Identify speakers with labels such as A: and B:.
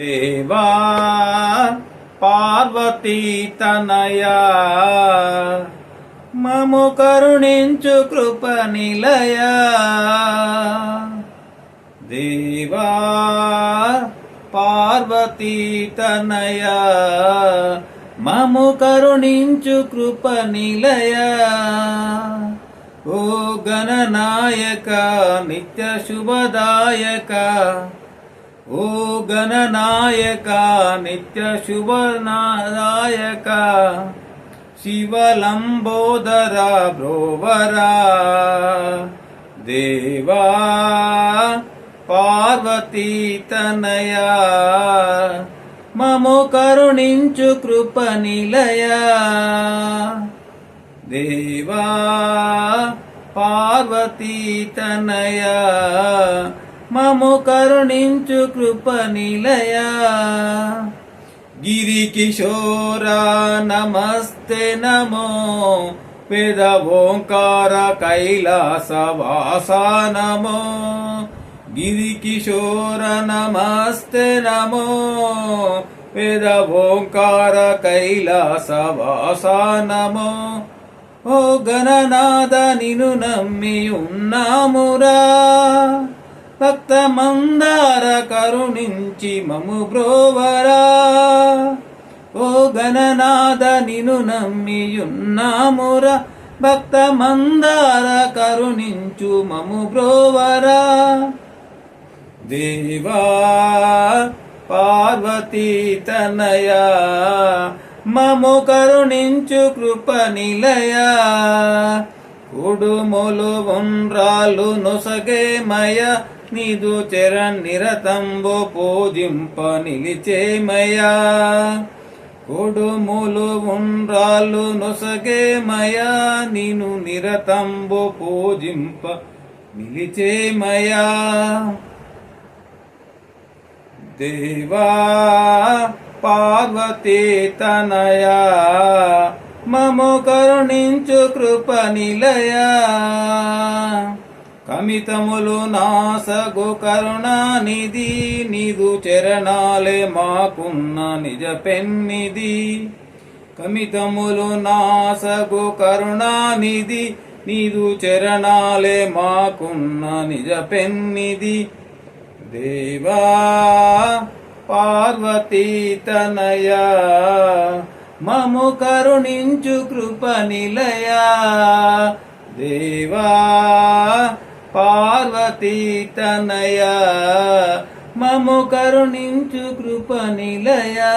A: దేవా పార్వతీ తనయా మము కరుణించు కృప నిలయా. దేవా పార్వతీ తనయా మము కరుణించు కృప నిలయా. ఓ గణనాయక నిత్య శుభదాయక, ఓ గణనాయక నిత్య శుభదాయక, శివలంబోదర బ్రోవరా. దేవా పార్వతీ తనయా మము కరుణించు కృప నిలయా. దేవా పార్వతీ తనయా మము కరుణించు కృప నిలయా. గిరికిశోరా నమస్తే నమో, వేద ఓంకార కైలాసవాస నమో. గిరికిశోర నమస్తే నమో, వేద ఓంకార కైలాసవాస నమో. ఓ గణనాథ నిన్ను నమ్మి ఉన్నామురా, భక్త మందార కరుణించి మము బ్రోవరా. ఓ గణనాథ నిన్ను నమ్మి ఉన్నామురా, భక్త మందార కరుణించు మము బ్రోవరా. దేవా పార్వతీ తనయా మము కరుణించు కృప నిలయా. కుడుములు ఉండ్రాలు నొసగేమయ, నీదు నిరతంబు పూజింప నిలిచేమయా. కుడుములు ఉండ్రాలు నొసగేమయ, నీను నిరతంబు పూజింప నిలిచేమయా. దేవా పార్వతీ తనయా మము కరుణించు కృప నిలయా. కమితములు నాసగు కరుణానిధి, నీదు చరణాలే మాకున్న నిజ పెన్నిధి. కమితములు నాసగు కరుణానిధి, నీదు చరణాలే మాకున్న నిజ పెన్నిధి. దేవా పార్వతీ తనయా మము కరుణించు కృప నిలయా. దేవా పార్వతీ తనయా మము కరుణించు కృప నిలయా.